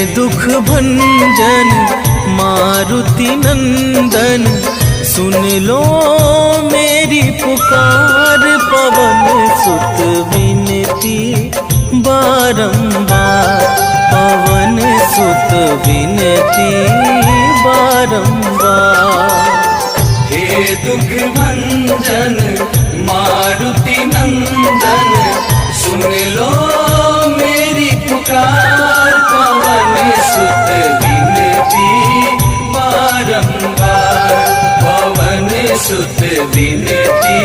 दुख भंजन मारुति नंदन, सुन लो मेरी पुकार। पवन सुत विनती बारंबार, पवन सुत विनती बारंबार। हे दुख भंजन मारुति नंदन, सुन लो मेरी पुकार। पवन सुत विनती बारंबार, पवन सुत विनती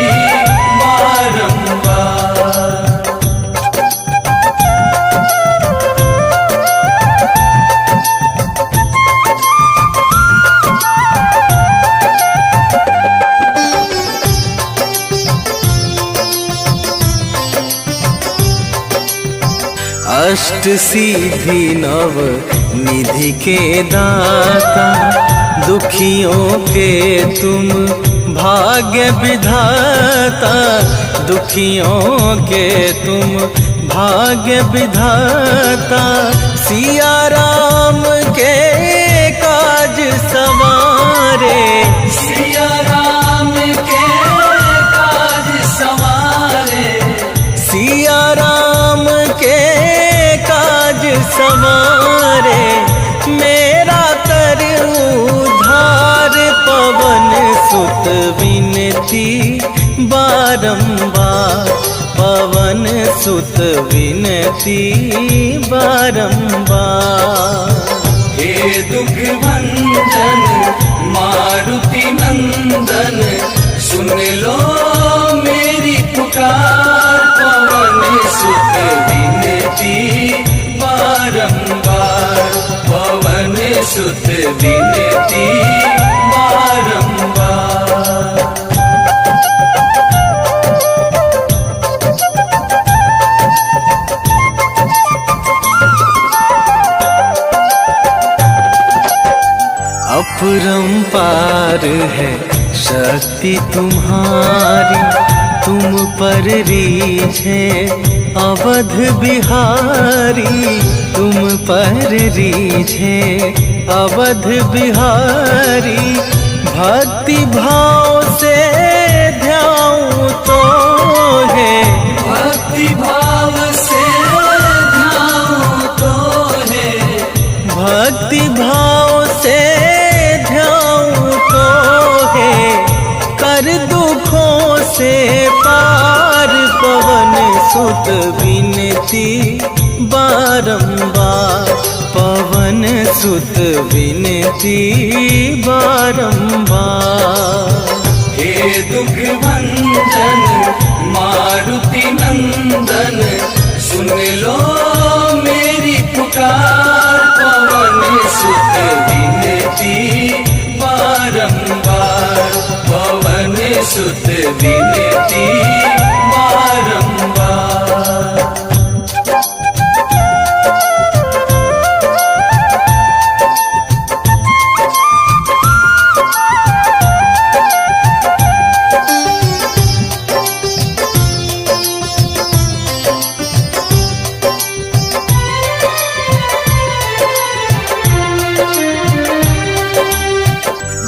बारंबार। अष्ट सिद्धि नव निधि के दाता, दुखियों के तुम भाग्य विधाता। दुखियों के तुम भाग्य विधाता, सिया राम के काज सवारे। सिया राम के काज सवारे, सिया राम के काज सवारे। मेरा कर उद्धार, पवन सुत विनती बारंबार, पवन सुत विनती बारंबार। हे दुख भंजन मारुति नंदन, सुन लो मेरी पुकार। पवन सुत विनती बारंबार, पवन सुत विनती बारंबार। अपरंपार है शक्ति तुम्हारी, तुम पर रीझे अवध बिहारी। तुम पर रीझे अवध बिहारी, भक्ति भाव से ध्याऊं तो है। भक्ति भाव से ध्याऊं तो है, भक्ति भाव से ध्याऊं तो है। कर दुखों से पार, पवन सुत विनती बारंबार, पवन सुत विनती बारंबार। हे दुख भंजन मारुति नंदन, सुन लो मेरी पुकार। पवन सुत विनती बारंबार, पवन सुत विनती बारंबार।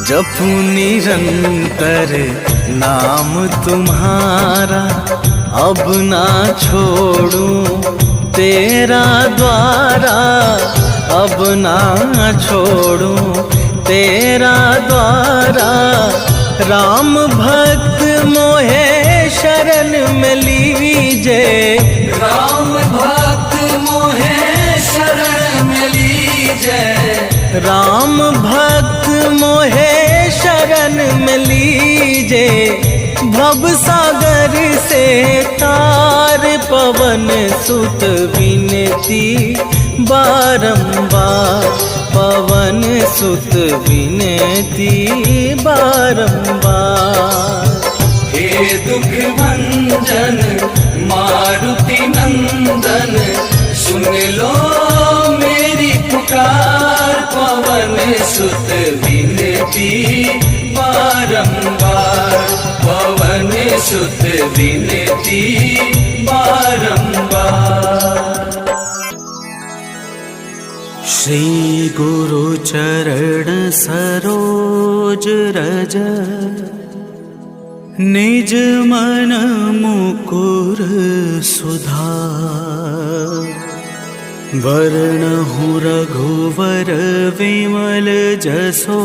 जपू निरंतर नाम तुम्हारा, अब ना छोड़ूं तेरा द्वारा। अब ना छोड़ूं तेरा द्वारा। राम भक्त मोहे शरण में लीजे, राम भक्त मोहे शरण में लीजे। राम भक्त मोहे शरण में लीजे। भव सागर से तार, पवन सुत विनती बारंबार, पवन सुत विनती बारंबार। हे दुख भंजन मारुति नंदन, सुन लो मेरी पुकार। पवन सुत विनती बारंबार, पवन सुत विनती बारंबार। श्री गुरु चरण सरोज रज, निज मन मुकुर सुधार। वरणहु रघुवर विमल जसो,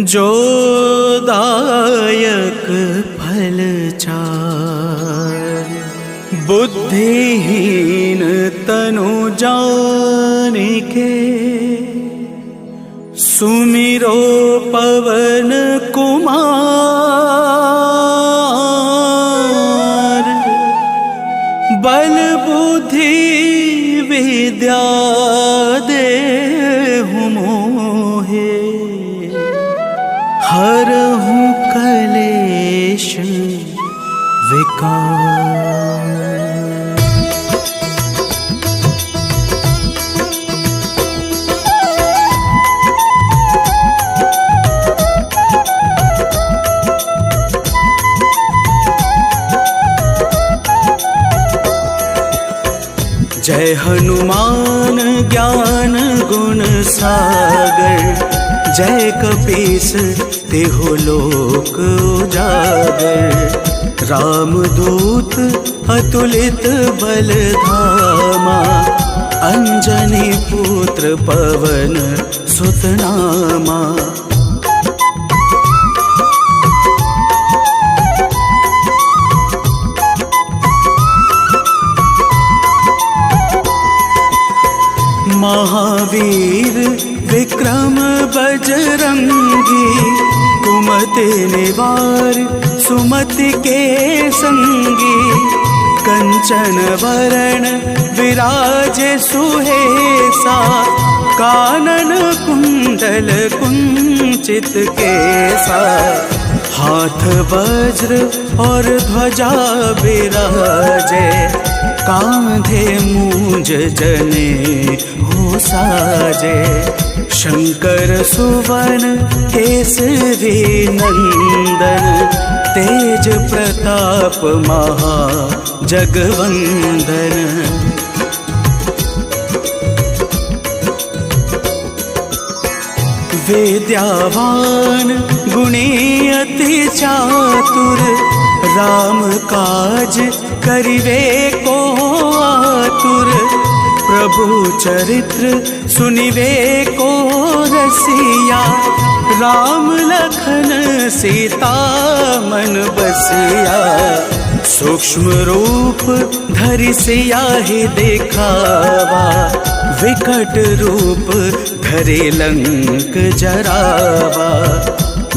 जो दायक फल चार। बुद्धिहीन तनु जानिके, सुमिरो पवन कुमार। बल बुद्धि विद्या देहु मोहे, हरहु कलेश विकार। जय हनुमान ज्ञान गुण सागर, जय कपीस तिहु लोक उजागर। रामदूत अतुलित बल धामा, अंजनी पुत्र पवन सुत नामा। महावीर विक्रम बजरंगी, कुमति निवार सुमति के संगी। कंचन वरण विराज सुहेसा, कानन कुंडल कुंचित केसा। हाथ वज्र और ध्वजा बिराजे, कांधे मूंज जने हो साजे। शंकर सुवन केसरी नंदन, तेज प्रताप महा जगवंदन। विद्यावान गुणी अति चातुर, राम काज करिवे को आतुर। प्रभु चरित्र सुनिवे को रसिया, राम लखन सीता मन बसिया। सूक्ष्म रूप धरि सियाहि दिखावा, विकट रूप धरि लंक जरावा।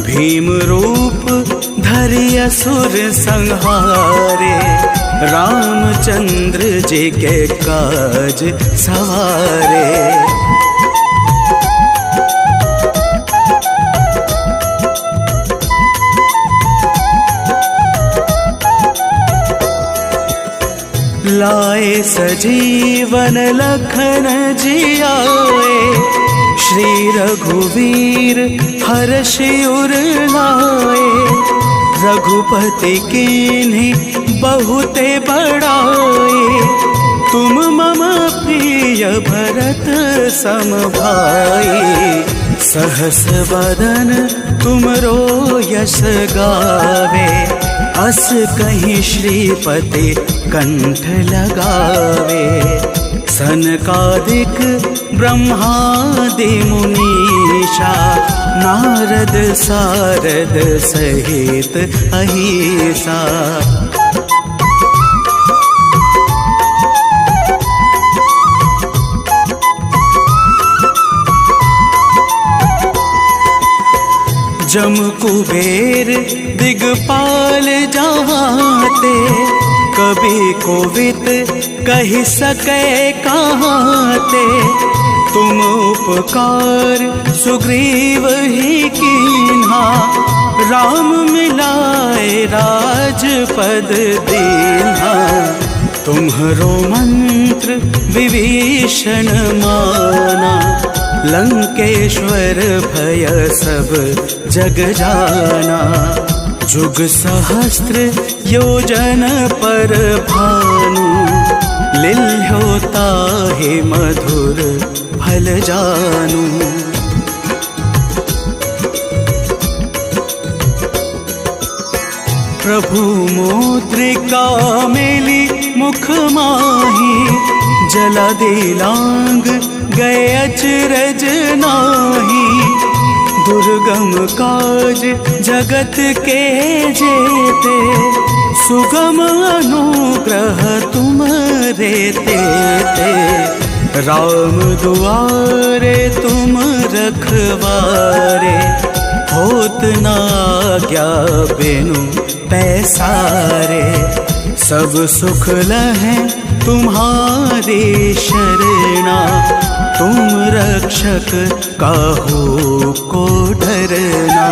भीम रूप धरि असुर संहारे, रामचंद्र जी के काज सवारे। लाए सजीवन लखन जियाए, श्री रघुवीर हर्षि उर लाए। रघुपति कीन्ही बहुते बड़ाए, तुम मम प्रिय भरत सम भाई। सहस बदन तुमरो यश गावे, अस कहीं श्रीपति कंठ लगावे। सनकादिक ब्रह्मादि मुनीषा, नारद सारद सहित अहिसा। जम कुबेर दिगपाल जहाते, कभी कोविद कही सके कहाते। तुम उपकार सुग्रीव ही कीन्हा, राम मिलाए राजपद दीन्हा। तुम्हरो मंत्र विभीषण माना, लंकेश्वर भय सब जग जाना। जुग सहस्त्र योजन पर भानु, लिल्होता हे मधुर फल जानू। प्रभु मुद्रिका मेली मुख माही, जला दे लांग गए अचरज नाही। दुर्गम काज जगत के जेते, सुगम अनुग्रह तुम रेते ते। राम दुआरे तुम रखवारे, होत ना आज्ञा बिनु पैसारे। सब सुख लहे तुम्हारे शरणा, तुम रक्षक काहू को डरना।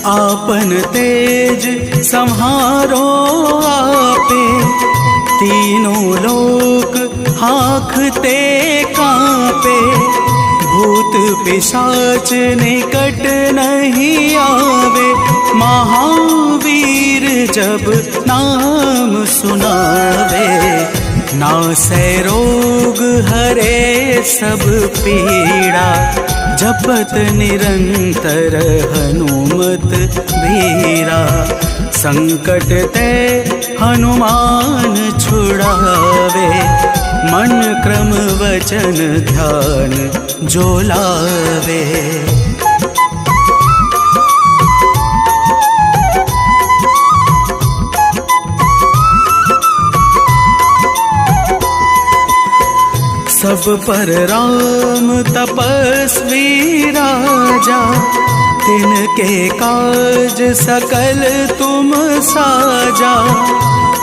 आपन तेज संहारो आपे, तीनों लोक हाँकते कांपे। भूत पिशाच निकट नहीं आवे, महावीर जब नाम सुनावे। नासै रोग हरे सब पीड़ा, जपत निरंतर हनुमत बीरा। संकट ते हनुमान छुड़ावे, मन क्रम वचन ध्यान जो लावे। सब पर राम तपस्वी राजा, तिनके काज सकल तुम साजा।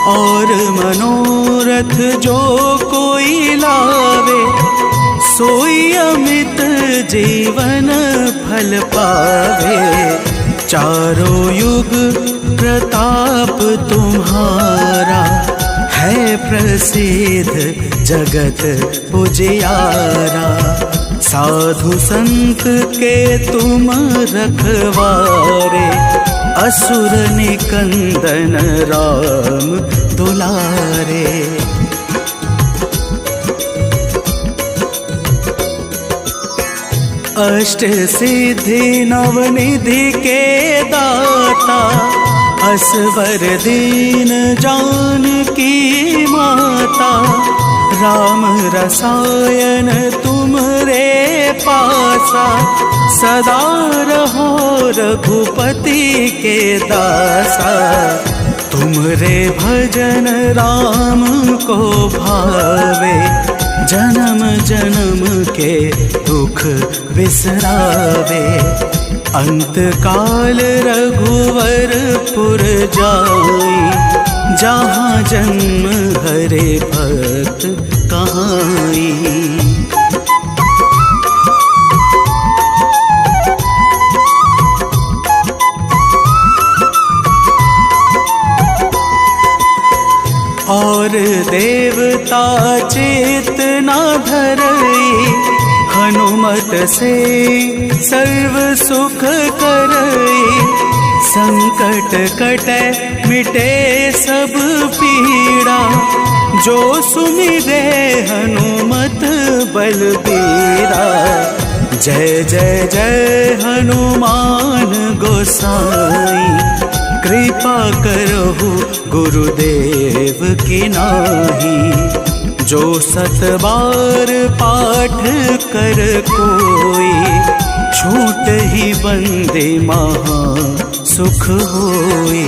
और मनोरथ जो कोई लावे, सोई अमित जीवन फल पावे। चारों युग प्रताप तुम्हारा, है प्रसिद्ध जगत उजियारा। साधु संत के तुम रखवारे, असुर निकंदन राम दुलारे। अष्ट सिद्धि नवनिधि के दाता, असवर दीन जानकी माता। राम रसायन तुमरे पासा, सदा रहो रघुपति के दासा। तुमरे भजन राम को भावे, जन्म जन्म के दुख बिसरावे। अंत काल रघुवरपुर जाई, जहाँ जन्म हरे भक्त कहाई। और देवता चेतना धरई, हनुमत से सर्व सुख करई। संकट कटे मिटे सब पीड़ा, जो सुमिरे हनुमत बलबीरा। जय जय जय हनुमान गोसाई, कृपा करहु गुरुदेव की नाही। जो सत बार पाठ कर कोई, छूट ही बंदे महा सुख होई।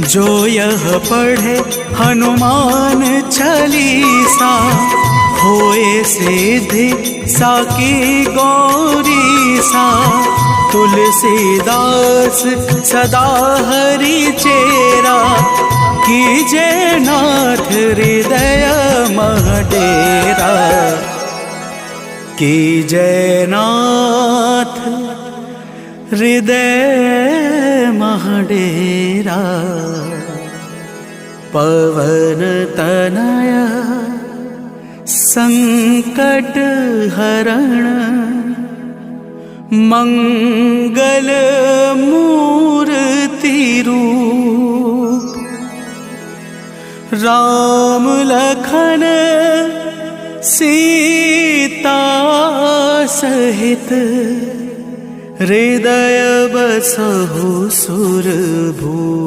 जो यह पढ़े हनुमान चालीसा, होए सिद्धि साकी गौरी सा। तुलसीदास सदा हरि चेरा, कीजे नाथ हृदय मह डेरा। कीजे नाथ हृदय मह डेरा। पवन तनय संकट हरण मंगल मूर्ति रूप राम लखन सीता सहित हृदय बसहु सुरभूप।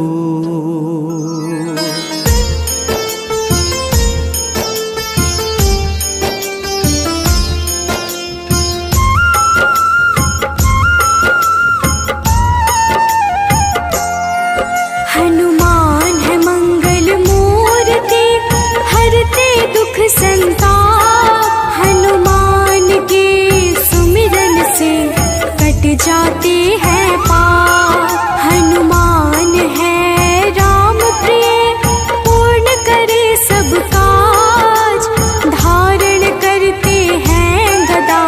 हनुमान है मंगल मूर्ति हरते दुख संताप। हनुमान के सुमिरन से कट जाते हैं पाप। हनुमान है राम प्रिय पूर्ण करे सब काज। धारण करते हैं गदा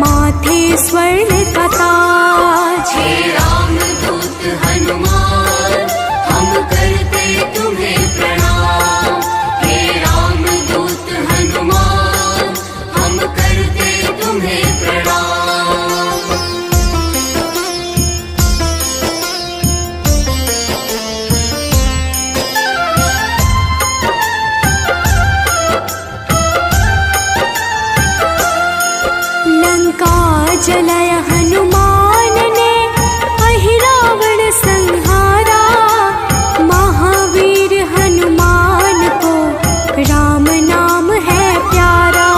माथे स्वर्ण का ताज। हे राम दूत हनुमान हम करते तुम्हें प्रणाम। हे राम दूत हनुमान हम करते तुम्हें प्रणाम। लंका जलाय हनुमान ने अहिरावण संहारा। महावीर हनुमान को राम नाम है प्यारा।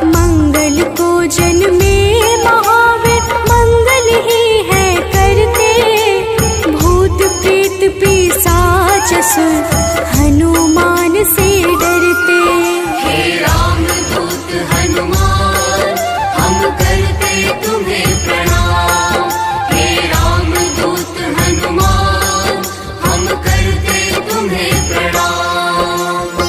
मंगल को जन्मे महावीर मंगल ही है करते। भूत प्रेत पिशाच असुर हनुमान से डरते। हे राम दूत हनुमान हम करते तुम्हें प्रणाम। हे राम दूत हनुमान हम करते तुम्हें प्रणाम।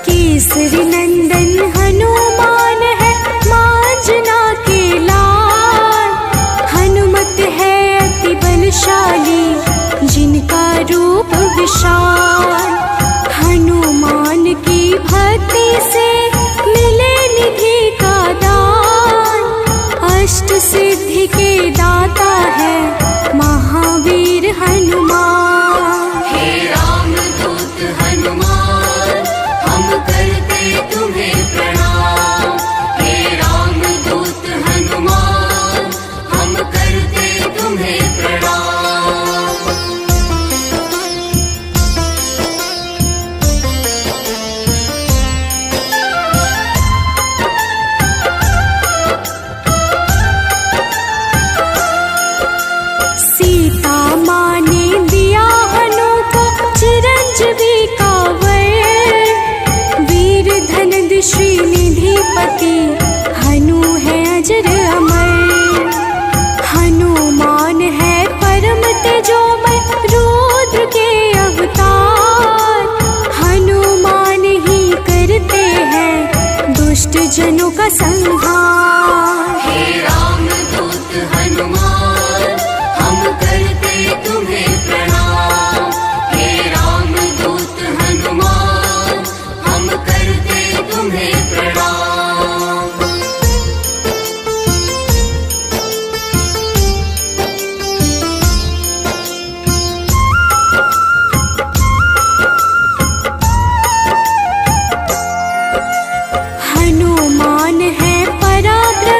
केसरी नंदन हनुमान है मांजना के लाल। हनुमत है अति बलशाली जिनका रूप विशाल। हनुमान की भक्ति से मिले निधि का दान। अष्ट सिद्धि के दाता है महावीर हनुमान। हे राम दूत हनुमान हम करते तुम्हें प्रणाम। हे राम दूत हनुमान हम करते तुम्हें प्रणाम। सीता माँ ने दिया हनु को चिरंजीवी का वर। वीर धनद श्रीनिधिपति हनु है अजर अमर। हनुमान है परम तेजोमय रुद्र के अवतार। हनुमान ही करते हैं दुष्ट जनों का संहार। हे राम दूत हनुमान हम करते तुम्हें प्रणाम। हे राम दूत हनुमान हम करते तुम्हें प्रणाम। हनुमान है पराक्रमी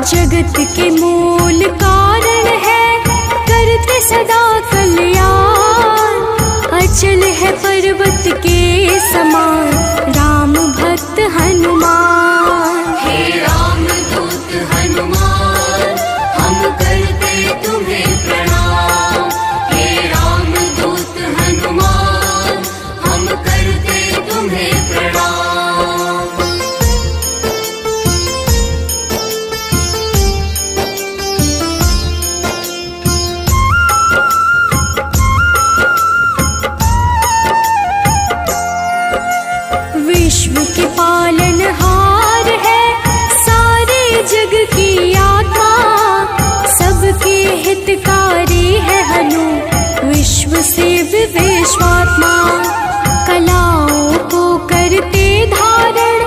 जगत के मूल कारण है, करते सदा कल्याण। अचल है पर्वत के समान, राम भक्त हनुमान। हे राम दूत हनुमान, हम करते तुम्हें प्रणाम। हे राम दूत हनुमान, हम करते तुम्हें प्रणाम। विश्व के पालनहार है, सारे जग की आत्मा। सबके हितकारी है हनु, विश्व से विश्वात्मा। कलाओं को करते धारण,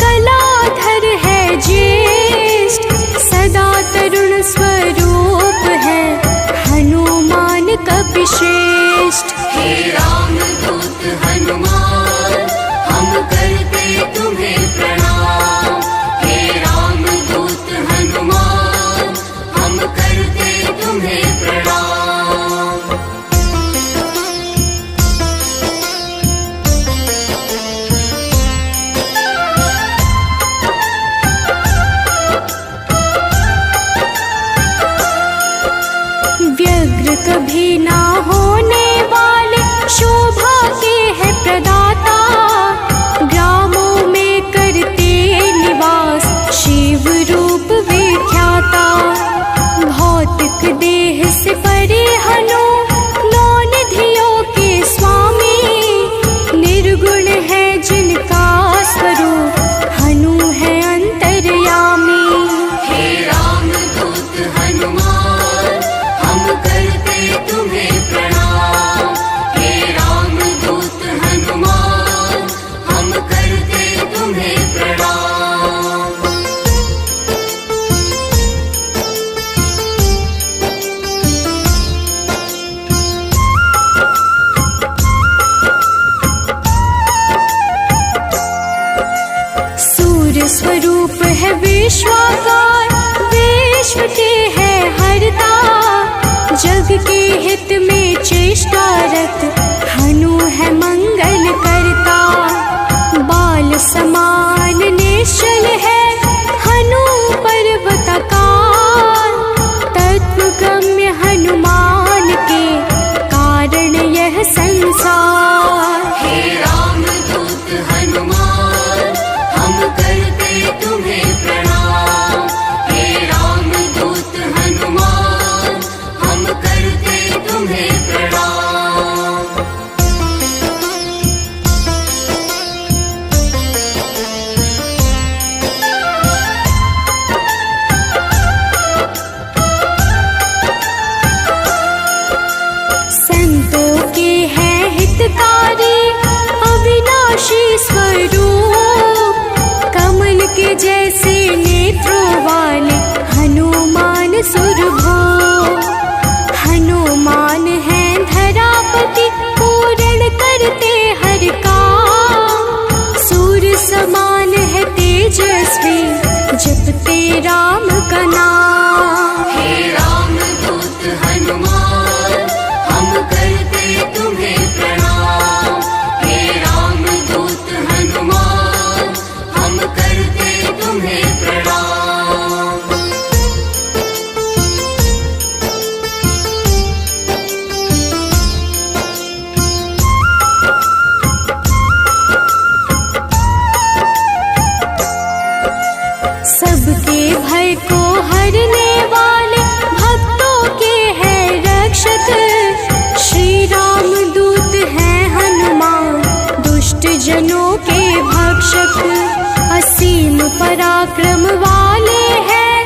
कलाधर है ज्येष्ठ। सदा तरुण स्वरूप है, हनुमान कपिश्रेष्ठ। हे राम दूत हनुमान, हम करते तुम्हें प्रणाम। हे राम दूत हनुमान, हम करते तुम्हें प्रणाम। व्यग्र कभी ना होने वाले, शोभा के है प्रदाता। ग्रामों में करते निवास, शिव रूप विख्याता। भौतिक देह से परे हनु, नौ निधियों के स्वामी। निर्गुण है जिनका स्वरूप, हनु है अंतर्यामी। हे राम दूत हनुमान, हम करते तुम्हें प्रणाम। हे राम दूत हनुमान, हम करते तुम्हें प्रणाम। सूर्य स्वरूप है विश्वाकार, विश्व के है हरता। जग के हित में चेष्टारत, हनु है मंगल करता। बाल समान निश्चल है, हनु पर्वताकार। तत्वगम्य हनुमान के, कारण यह संसार। हे राम दूत हनुमान, हम करते तुम्हें प्रणाम। हे राम दूत हनुमान, हम करते तुम्हें प्रणाम। संतों के हैं हितकारी, अविनाशी स्वरूप। कमल के जैसे नेत्रों वाले, हनुमान सुरभो। हनुमान है धरापति, पूर्ण करते हर काम। सूर्य समान है तेजस्वी, जपते राम का नाम। हे राम दूत हनुमान, हम करते तुम्हें प्रणाम। हे राम दूत हनुमान, हम करते तुम्हें प्रणाम। सबके भय को हरने वाले, भक्तों के हैं रक्षक। श्री राम दूत हैं हनुमान, दुष्ट जनों के भक्षक। असीम पराक्रम वाले हैं,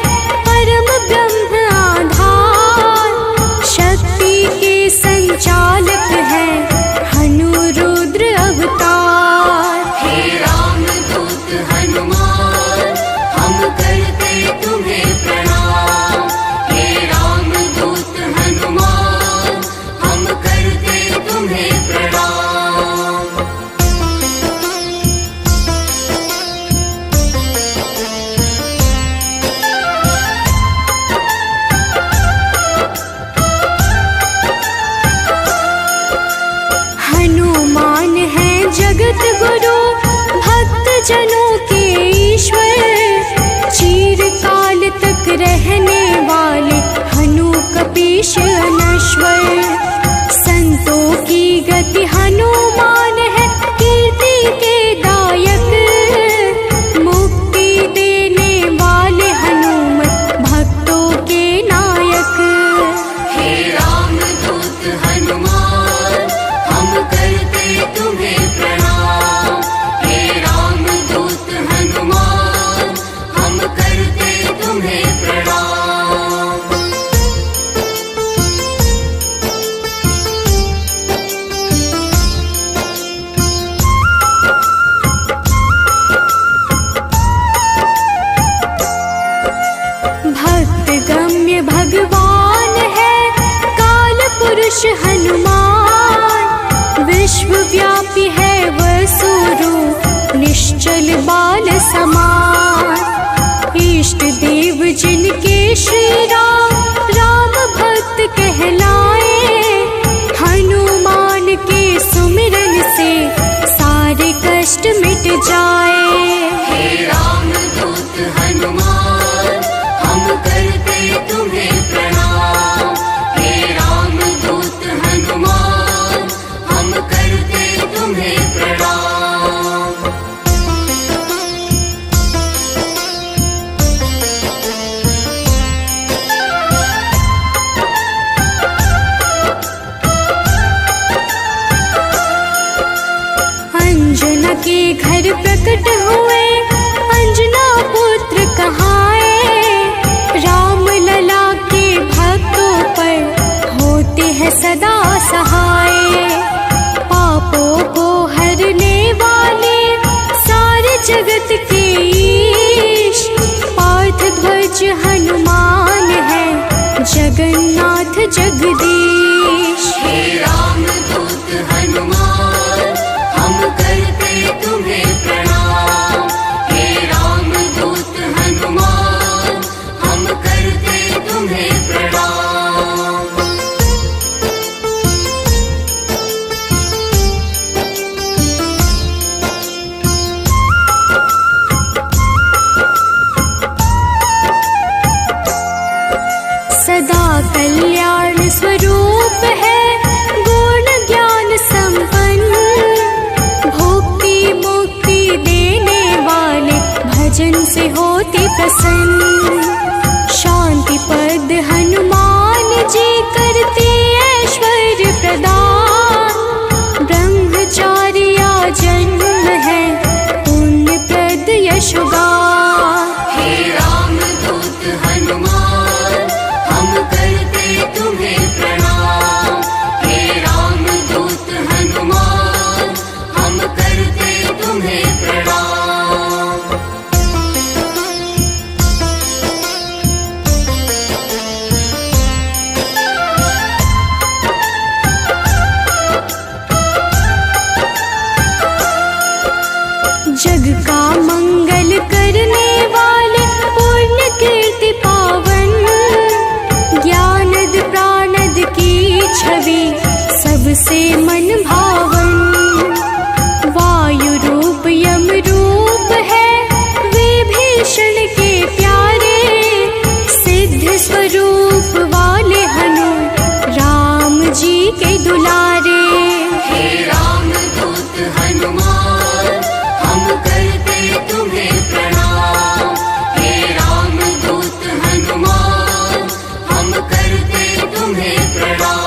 परम ब्रह्म आधार। शक्ति के संचालक हैं, हनु रुद्र अवतार। हे राम दूत हनुमान, हम करते तुम्हें प्रणाम। हे राम दूत हनुमान, हम करते तुम्हें प्रणाम। चंचल बाल समान। इष्ट देव जिनके श्री राम राम भक्त कहलाए, हनुमान के सुमिरन से सारे कष्ट मिट जाए। हे राम दूत हनुमान हम करते तुम्हें प्रणाम। हे राम दूत हनुमान हम करते तुम्हें प्रणाम। अंजना के घर प्रकट हुए अंजना पुत्र कहाए, राम लला के भक्तों पर होते हैं सदा सहाय। पापों को हरने वाले सारे जगत के ईश, पार्थ ध्वज हनुमान है जगन्नाथ जगदीश। हे राम दूत हनुमान हम करते तुम्हें प्रणाम। हे राम दूत हनुमान हम करते तुम्हें प्रणाम। सदा कल्याण स्वरूप है गुण ज्ञान संपन्न, भक्ति मुक्ति देने वाले भजन से होते प्रसन्न। शांति पद हनुमान जी करते ऐश्वर्य प्रदान, ब्रह्मचार्य जन्म है पुण्य प्रद यशोगान। हे राम दूत हनुमान हम करते तुम्हें प्रणाम। हे राम दूत हनुमान हम करते तुम्हें प्रणाम। जग का मंगल करने वाले पुण्य कीर्ति पावन, ज्ञानद प्राणद की छवि सबसे मन भावन। वायु रूप यम रूप है विभीषण के प्यारे, सिद्ध स्वरूप वाले हनु राम जी के दुलारे। हे राम दूत हनुमान हम करते तुम्हें प्रणाम। हे राम दूत हनुमान हम करते तुम्हें प्रणाम।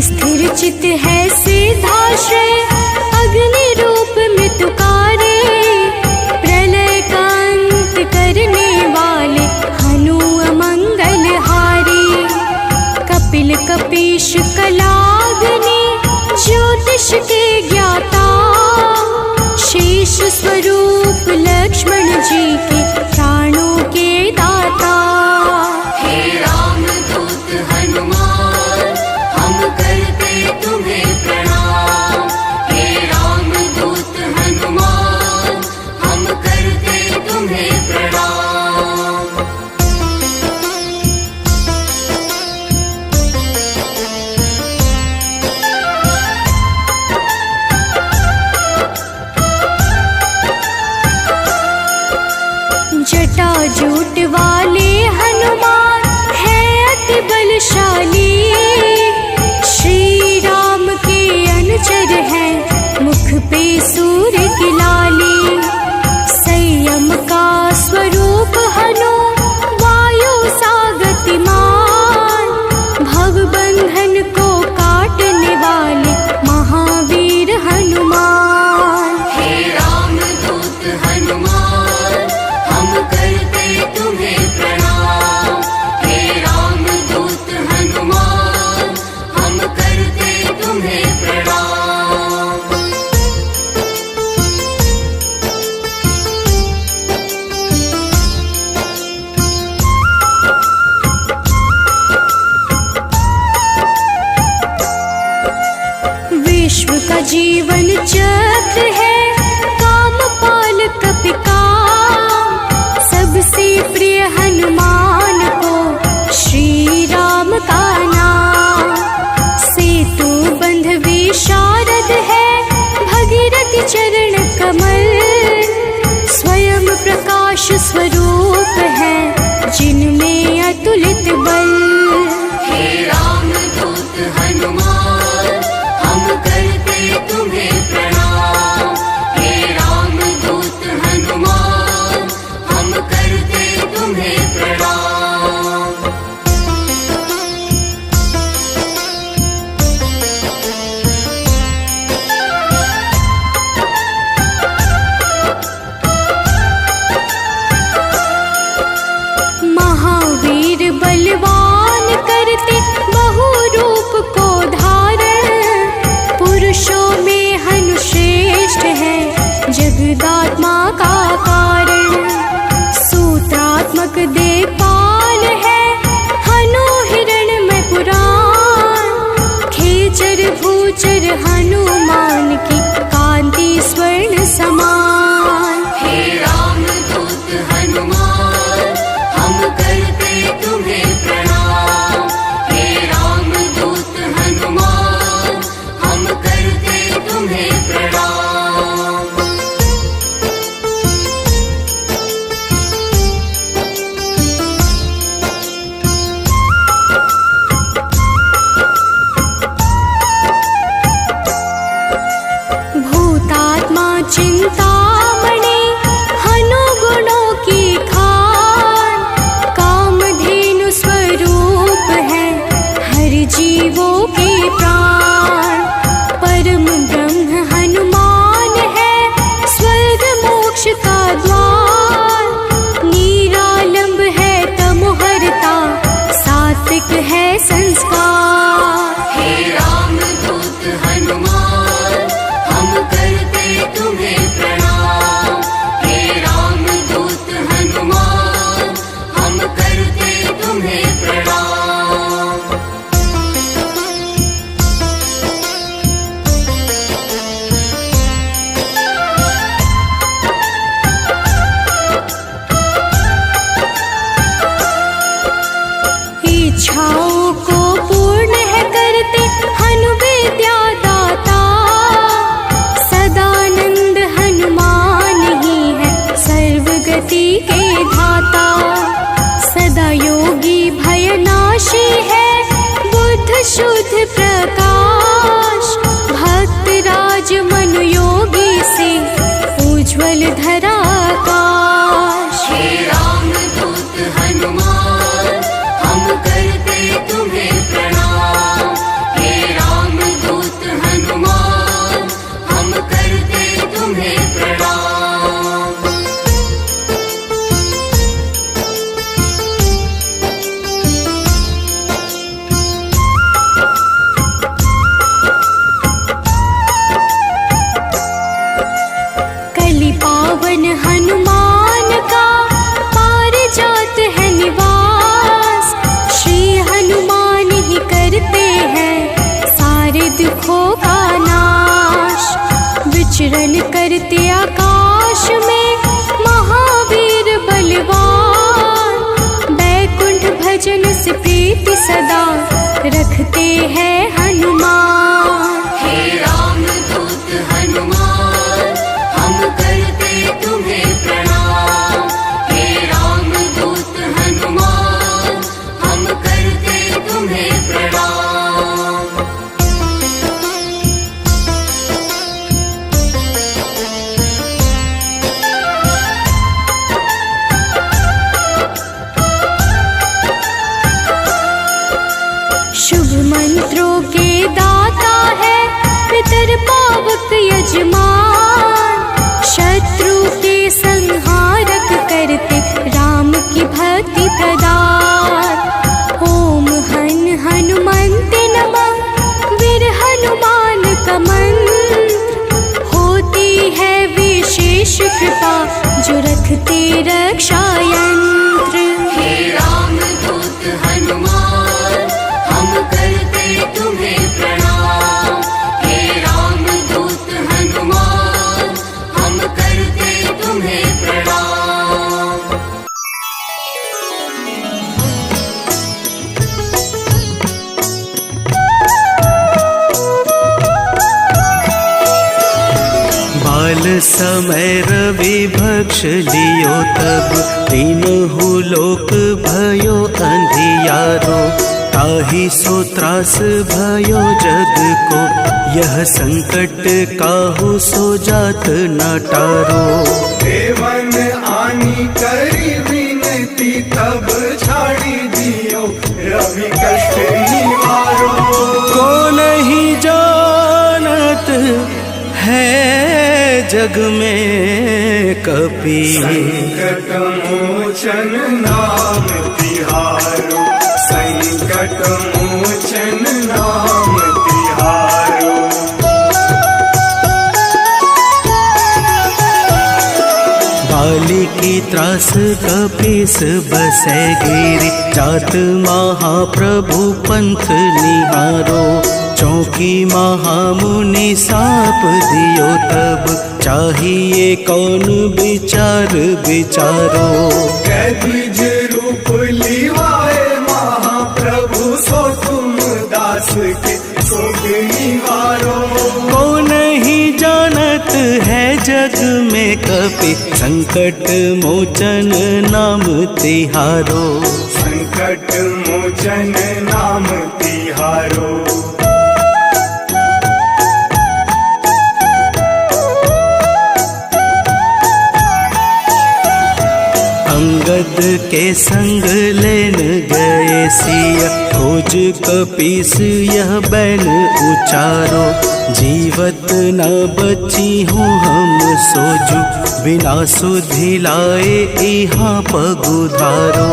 स्थिर चित है सिद्धाश्रय अग्नि रूप मृत्युकारे, प्रलय का अंत करने वाले हनु अमंगल हारी। कपिल कपीश कलाग्नि ज्योतिष के ज्ञाता, शेष स्वरूप लक्ष्मण जी के प्राणों के दाता। हे राम दूत हनुमान हम करते तुम्हें प्रणाम। हे राम दूत हनुमान हम करते तुम्हें प्रणाम। जटाजूट वाले हनुमान है अति बलशाली, श्री राम के अनुचर है मुख पे सूर्य की लाली। संयम का स्वरूप हनु वायु सा गतिमान, भवबंधन को काटने वाले महावीर हनुमान। हे राम दूत हनुमान हम करते तुम्हें प्रणाम। हे राम दूत हनुमान जीवन चक्र है कामपाल कपिकाम। सबसे प्रिय हनुमान को श्री राम का नाम। सेतु बंध विशारद है भगीरथ चरण कमल। स्वयं प्रकाश स्वरूप है जिनमें अतुलित बल। हे राम दूत हनुमान हम करते तुम्हें प्रणाम। हे राम दूत हनुमान हम करते तुम्हें प्रणाम। महावीर बलवान करते बहु रूप को धारण। पुरुषों में हनुश्रेष्ठ है जगदात्मा का कारण। सूत्रात्मक देवपाल है हनु हिरण्मय पुराण। खेचर भूचर हनुमान की कांति स्वर्ण समान। हे राम दूत हनुमान हम करते तुम्हें प्रणाम। हे राम दूत हनुमान हम करते तुम्हें प्रणाम। भूतात्मा चिंतामणि हनु गुणों की खान। कामधेनु स्वरूप है हर जीवों के प्राण। परम ब्रह्म हनुमान है स्वर्ग मोक्ष का द्वार। निरालंब है तमोहरता सात्विक है संस्कार। हे राम दूत हनुमान हम करते तुम्हें प्रणाम। हे राम दूत हनुमान हम करते तुम्हें प्रणाम। इच्छाओं को पूर्ण है करते हनु विद्या दाता। सदानंद हनुमान ही है सर्वगति के धाता। सदा योगी भयनाशी है बुद्ध शुद्ध प्रकाश। भक्त राज मनु योगी से उज्ज्वल धरा आकाश। हे राम दूत हनुमान हम करते तुम्हें प्रणाम। हे राम दूत हनुमान हम करते तुम्हें प्रणाम। कलि पावन हनुमान का पारिजात है निवास। श्री हनुमान ही करते हैं सारे दुखों का नाश। विचरण करते आकाश में महावीर बलवान। बैकुंठ भजन से प्रीति सदा रखते हैं हनुमान। हे राम दूत हनुमान हम करते तुम्हें प्रणाम। हे राम दूत हनुमान हम करते तुम्हें प्रणाम। शुभ मंत्रों के दाता है पितर पावक यजमान। शत्रु के संहारक करते राम की भक्ति प्रदान। ओम हन हनुमन्ते नमः वीर हनुमान का मंत्र। होती है विशेष कृपा जो रखते रक्षा यंत्र। हे राम दूत हनुमान हम करते तुम्हें प्रणाम। हे राम दूत समय रवि भक्ष लियो तब तीनहु लोक भयो अंधियारो। ताहि सो त्रास भयो जग को यह संकट काहू सो जात न टारो। देवन आनी करी विनती तब छाड़ी दियो रवि कष्ट निवारो। को नहीं जानत है जग में कपि संकट मोचन नाम तिहारो। संकट मोचन नाम तिहारो। बाली की त्रास कपीस बसै गिरि जात महाप्रभु पंथ निहारो। चौकी महामुनि साप दियो तब चाहिए कौन विचार विचारो। कैद्विज रूप लिवाए महाप्रभु सो तुम दास के शोक निवारो। को नहीं जानत है जग में कपि संकट मोचन नाम तिहारो। संकट मोचन नाम तिहारो। अंगद के संग लेन गए सिया खोज कपीस यह बैन उचारो। जीवत न बची हूँ हम सोजू बिना सुधि लाए यहाँ पगुधारो।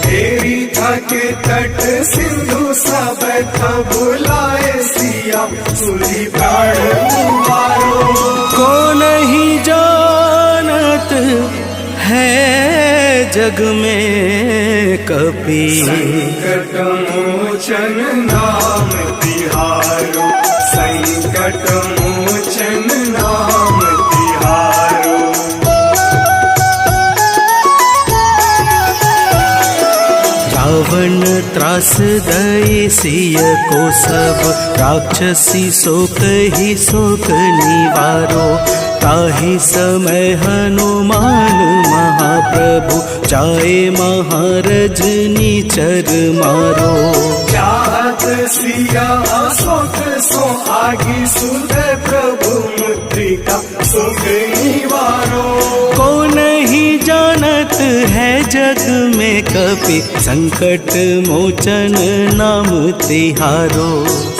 तेरी थके तट सिंधु सब तब लाए सिया सुधी प्राण उबारो। को नहीं जानत है जग में कपि संकट मोचन नाम तिहारो। संकट मोचन नाम तिहारो। रावण त्रास दई सिय को सब राक्षसी शोक ही शोक निवारो। ताहि समय हनुमान महाप्रभु जाए महारजनी चर मारो। चाहत सिया अशोक सो आगी सुध प्रभु मुद्रिका शोक निवारो। को नहीं जानत है जग में कपि संकट मोचन नाम तिहारो।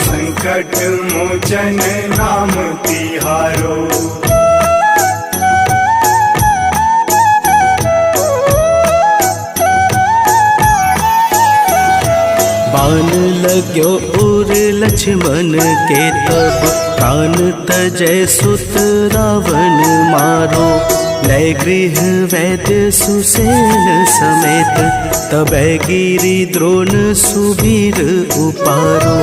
संकट मोचन नाम तिहारो। बाण लाग्यो उर लक्ष्मण के तब प्राण तजय सुत रावण मारो। लय गृह वैद्य सुसेन समेत तबै गिरि द्रोण सुबीर उपारो।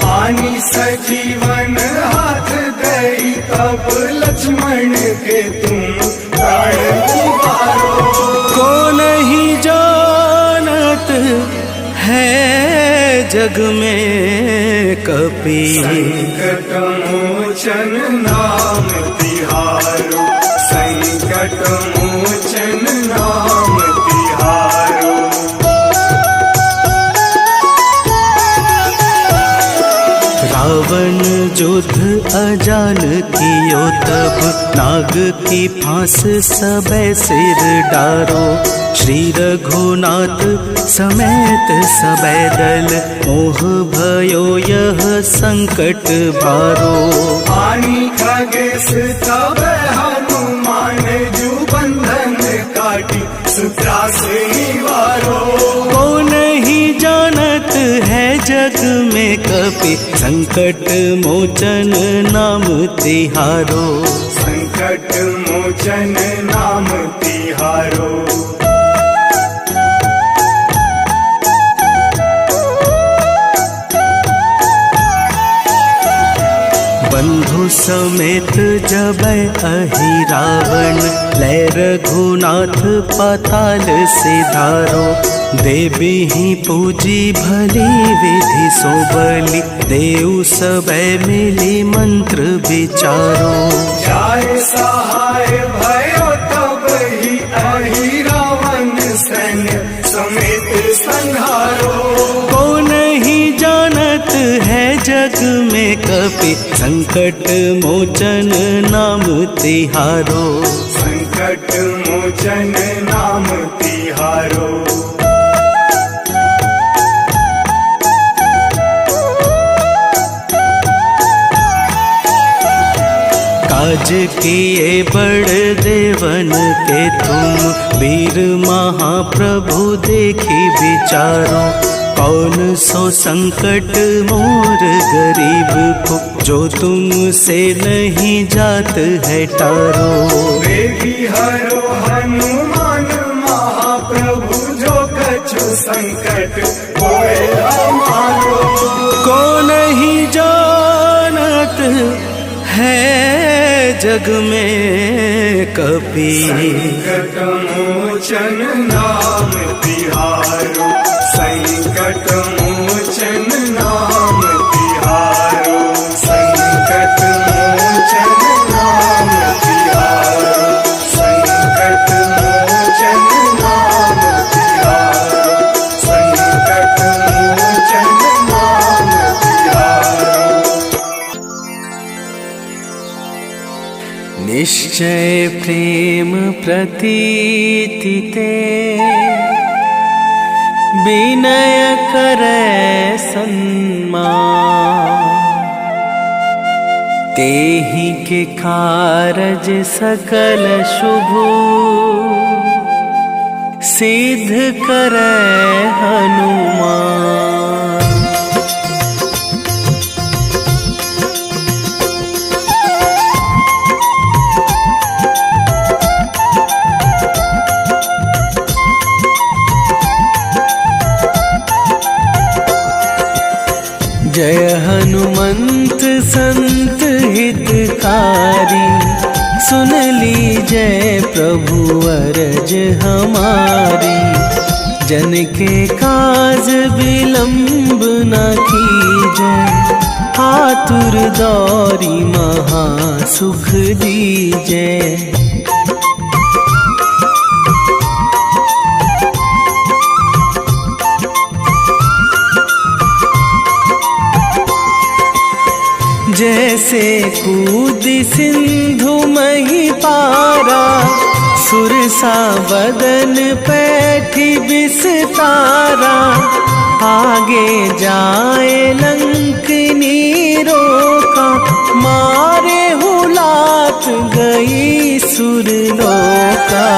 आनी सजीवन हाथ दई तब लक्ष्मण के तुम प्राण उबारो। को नहीं जानत है जग में कपि संकट मोचन नाम तिहारो। संकट मोचन नाम तिहारो। रावण युद्ध अजान कियो तब नाग की फांस सबे सिर डारो। श्री रघुनाथ समेत सबे दल मोह भयो यह संकट भारो। आनी खगेश तब हनुमान जु बंधन काटी सुत्रास निवारो। को नहीं जानत है जग में कपि संकट मोचन नाम तिहारो। संकट मोचन नाम तिहारो। बंधु समेत जबै अहि रावण लय रघुनाथ पाताल सिधारो। देवी ही पूजी भली विधि सो बलि देव सबे मिली मंत्र विचारो जाय सहाय भयो तब ही अहि रावण सैन्य समेत संहारो। को नहीं जानत है जग में कपि संकट मोचन नाम तिहारो संकट मोचन नाम तिहारो। काज किए बड़ देवन के तुम वीर महाप्रभु देखी विचारो कौन सो संकट मोर गरीब को जो तुमसे नहीं जात है टारो। देवी हरो हनुमान महाप्रभु जो कछु संकट होए हमारो। को नहीं जानत है जग में कपि संकट मोचन नाम तिहारो संकट मोचन नाम तिहारो संकट मोचन नाम तिहारो संकट मोचन नाम तिहारो संकट मोचन नाम तिहारो। निश्चय प्रेम प्रतीति ते विनय करे सन्मान तेहि के कारज सकल शुभ सिद्ध करे हनुमान। जय हनुमंत संत हितकारी सुन लीजय प्रभु अरज हमारी जन के काज विलंब न कीजय आतुर दौरी महा सुख दीजय। जैसे कूद सिंधु मही पारा सुरसा बदन पैठी बिस्तारा आगे जाए लंकनी रोका मारे हुलात गई सुरलोका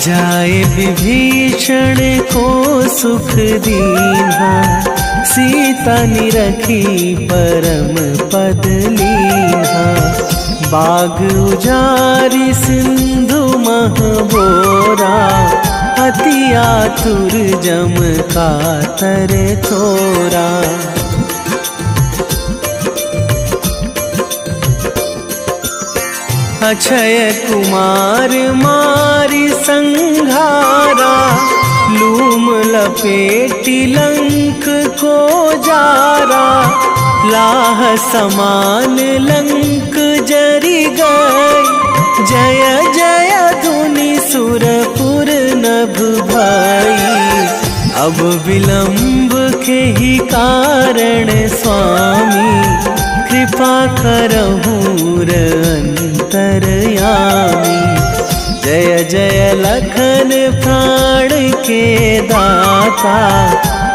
जाए विभीषण को सुख दीन्हा सीता निरखी परम पद लीन्हा बाग उजारी सिंधु महबोरा अति आतुर जम कातर थोरा। अक्षय कुमार मारी संघारा लूम लपेटी लंक को जारा लाह समान लंक जरी गई जय जय धुनि सुरपुर नभ भाई। अब विलंब के ही कारण स्वामी कृपा करहूँ अंतरयामी। जय जय लखन प्राण के दाता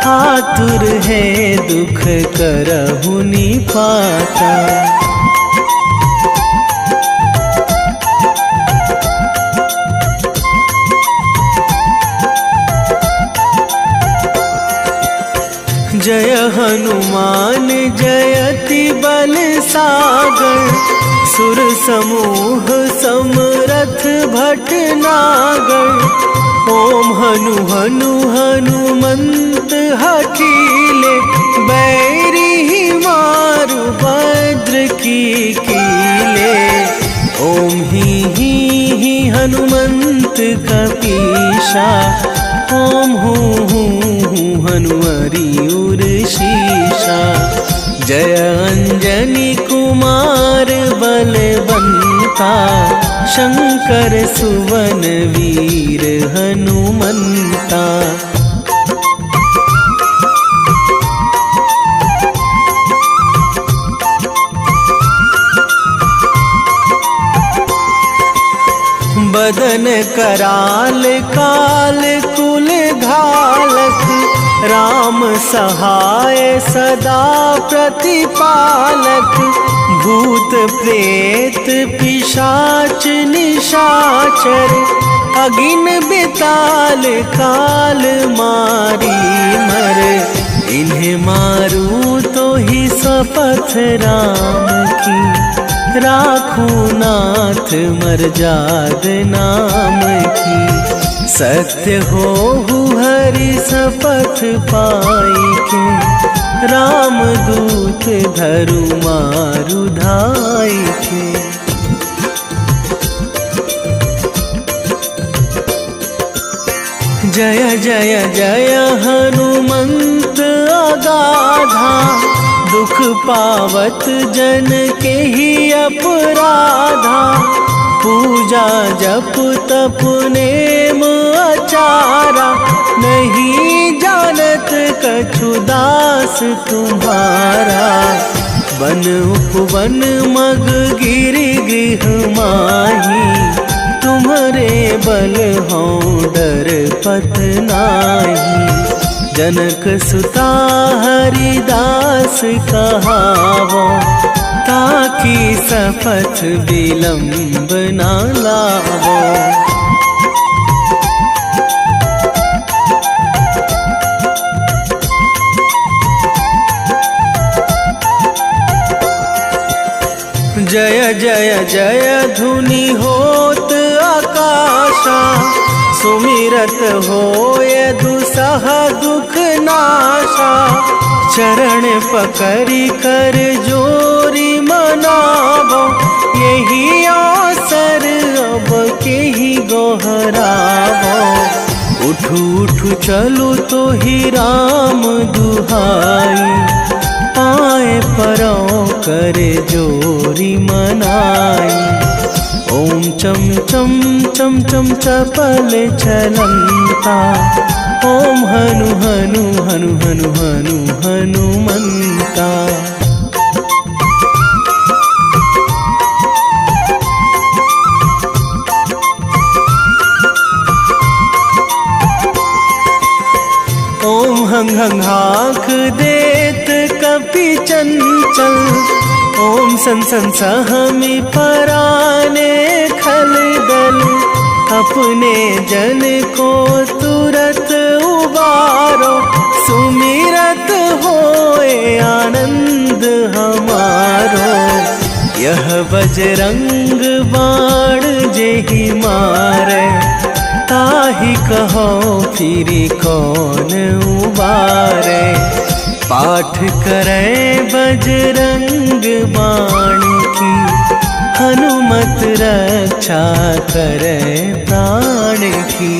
आतुर है दुख करहु निपाता। जय हनुमान जयति बल सागर सुर समूह समरथ भटनागर। ओम हनु हनु हनुमंत हठीले बैरी ही मारु भद्र की कीले। ओम ही हनुमंत कपीशा ओम हूँ हनुमरी उर शीशा। जय अंजनी कुमार बलवंता, शंकर सुवन वीर हनुमंता। बदन कराल काल कुल धालक, राम सहाय सदा प्रतिपालक। भूत प्रेत पिशाच निशाचर, अगिन बिताल काल मारी मर। इन्हें मारू तो ही शपथ राम की, राखूं नाथ मर्याद नाम की। सत्य हो हरि शपथ पाई के, राम दूत धरु मारु धाई के। जय जय जय हनुमंत अगाधा, दुख पावत जन के ही अपराधा। पूजा जप तप नेम आचारा, नहीं जानत कछु दास तुम्हारा। वन उपवन मग गिर गृह माही, तुम्हारे बल हों डर पत नाही। जनक सुता हरिदास कहावो, ताकि शपथ विलंब ना लावो। जय जय जय धुनि होत आकाशा, सुमिरत होय दुसह दुख नाशा। चरण पकड़ी कर जोरी मनावो, यही अवसर अब के ही गोहरावो। उठू उठू चलो तो ही राम दुहाई, पाए परों करे जोरी मनाई। ओम चम चम चम चम चपल चलंता, ओम हनु हनु हनु हनु हनु हनुमंता। ओम हंग हंग हाक देत कपि चंचल, ओम सन सन सहमी पराने खल दल। अपने जन को तुरत उबारो, सुमिरत होए आनंद हमारो। यह बजरंग बाण जेहि मारे, ताहि कहो फिरी कौन उबारे। पाठ करें बजरंग बाण की, हनुमत रक्षा करे प्राण की।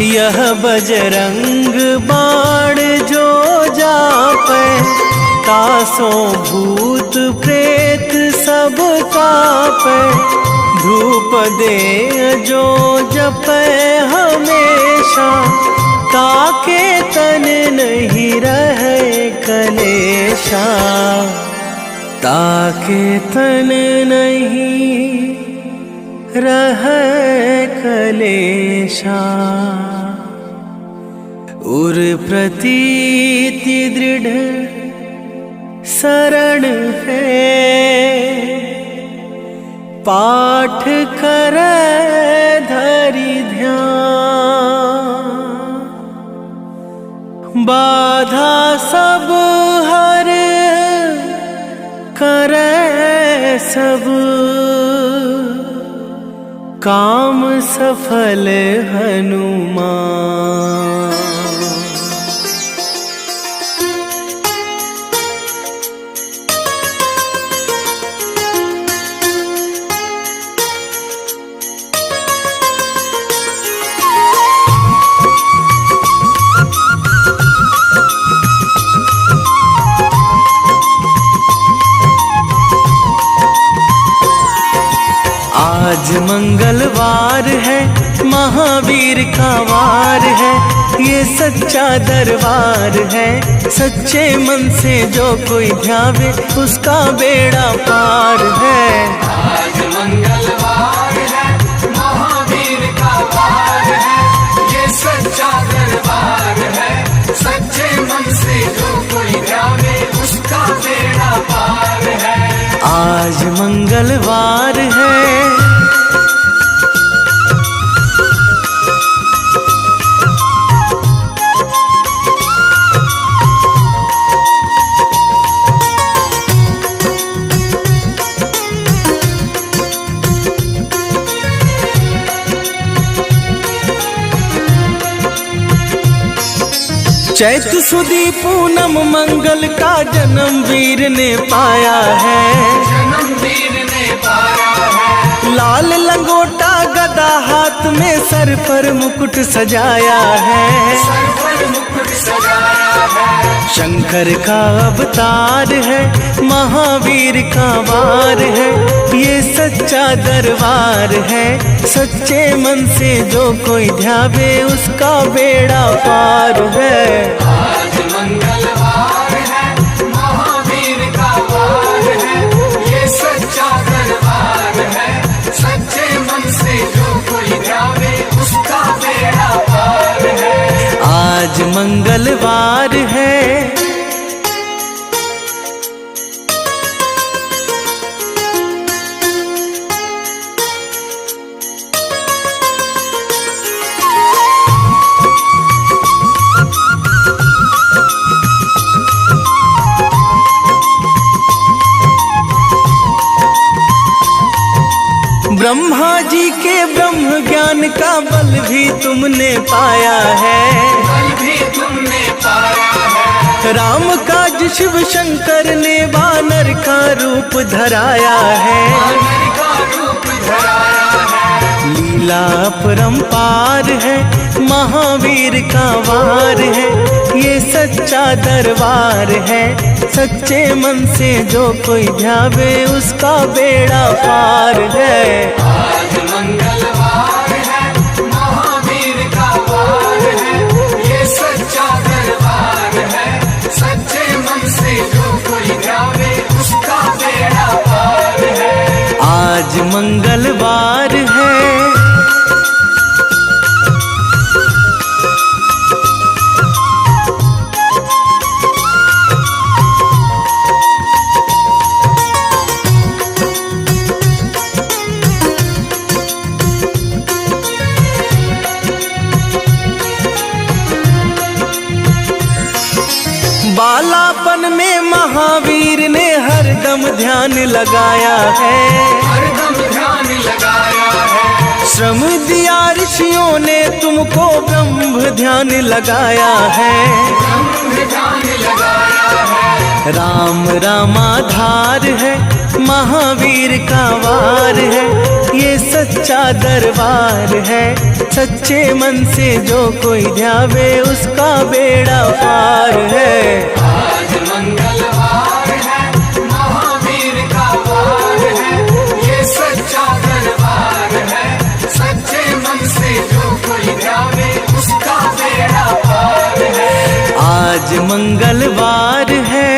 यह बजरंग बाण जो जापै, तासों भूत प्रेत सब कापै। धूप दे जो जपै हमेशा, ताके तन नहीं रहे कलेशा। ताके तन नहीं रहे कलेशा। उर प्रतीति दृढ़ शरण है, पाठ करे धरि ध्यान। बाधा सब हर करे सब, काम सफल हनुमान। मंगलवार है, महावीर का वार है, ये सच्चा दरबार है। सच्चे मन से जो कोई ध्यावे उसका बेड़ा पार है। आज मंगलवार है, महावीर का वार है, ये सच्चा दरबार है। सच्चे मन से जो कोई ध्यावे उसका बेड़ा पार है। आज मंगलवार है। चैत सुदी पूनम मंगल का जन्म वीर ने पाया है। जन्म वीर ने पाया है। लाल लंगोटा गदा हाथ में, सर पर मुकुट सजाया है। सर पर मुकुट सजाया है। शंकर का अवतार है, महावीर का वार है, ये सच्चा दरबार है। सच्चे मन से जो कोई ध्यावे उसका बेड़ा पार है। आज मंगलवार है, महावीर का वार है, ये सच्चा दरबार है। सच्चे मन से जो कोई ध्यावे उसका बेड़ा पार है। आज मंगलवार है। ब्रह्मा जी के ब्रह्म ज्ञान का बल भी तुमने पाया है। बल भी तुमने पाया है। राम काज शिव शंकर ने वानर का रूप धराया है। वानर का रूप धराया है। लीला अपरंपार है, महावीर का वार है, ये सच्चा दरबार है। सच्चे मन से जो कोई ध्यावे उसका बेड़ा पार है। आज मंगलवार है, महावीर का वार है, ये सच्चा दरबार है। सच्चे मन से जो कोई ध्यावे उसका बेड़ा पार है। आज मंगलवार है। बालापन में महावीर ने हरदम ध्यान लगाया है। हरदम ध्यान लगाया है। श्रम दिया ऋषियों ने तुमको, ब्रह्म ध्यान लगाया है। ब्रह्म ध्यान लगाया है। राम रामाधार है, महावीर का वार है, ये सच्चा दरबार है। सच्चे मन से जो कोई ध्यावे उसका बेड़ा पार है। आज मंगलवार है, महावीर का वार है, ये सच्चा दरबार है। सच्चे मन से जो कोई ध्यावे उसका बेड़ा पार है। आज मंगलवार है।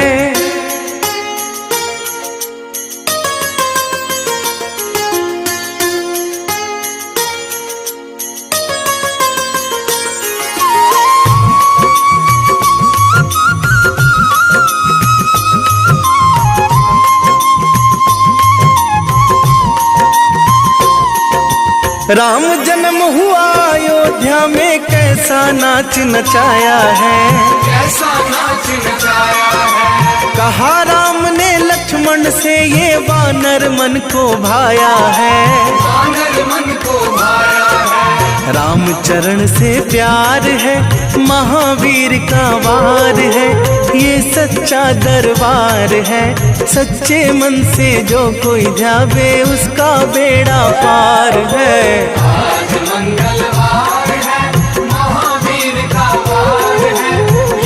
राम जन्म हुआ अयोध्या में, कैसा नाच नचाया है। कैसा नाच नचाया है। कहा राम ने लक्ष्मण से, ये वानर मन को भाया है। वानर मन को भाया है। राम चरण से प्यार है, महावीर का वार है, ये सच्चा दरबार है। सच्चे मन से जो कोई ध्यावे उसका बेड़ा पार है। आज मंगलवार है, महावीर का वार है,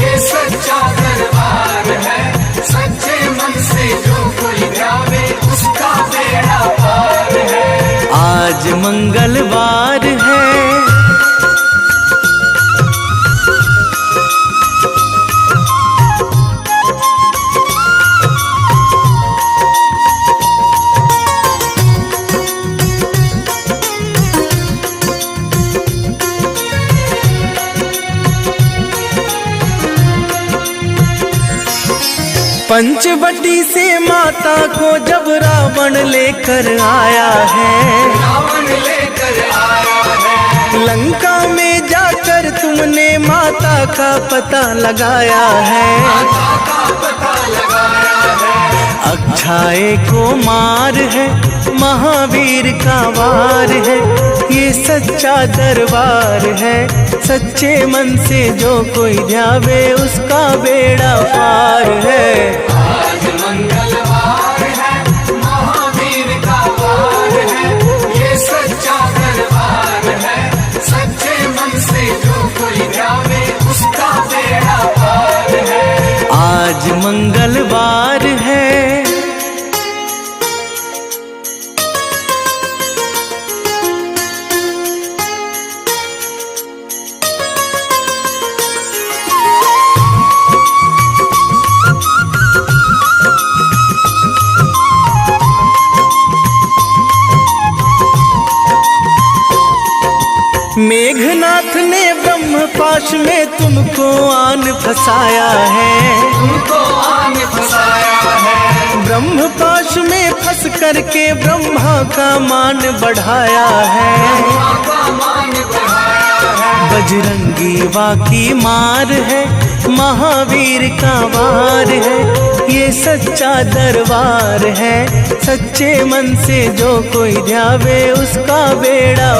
ये सच्चा दरबार है। सच्चे मन से जो कोई ध्यावे उसका बेड़ा पार है। आज मंगलवार वार है। पंचवटी से माता को जब रावण लेकर आया है, रावण लेकर आया है, लंका में जाकर तुमने माता का पता लगाया है। माता का पता लगाया है, अक्षय को मार है, महावीर का वार है, ये सच्चा दरबार है। सच्चे मन से जो कोई ध्यावे उसका बेड़ा पार है। आज मंगलवार है, महावीर का वार है, ये सच्चा दरबार है। सच्चे मन से जो कोई ध्यावे उसका बेड़ा पार है। आज मंगलवार है। मेघनाथ ने ब्रह्मपाश में तुमको आन फंसाया है, तुमको आन फंसाया है, ब्रह्मपाश में फंस करके ब्रह्मा का मान बढ़ाया है। ब्रह्मा का मान बढ़ाया है, बजरंगी वाकी मार है, महावीर का वार है, ये सच्चा दरबार है। सच्चे मन से जो कोई ध्यावे उसका बेड़ा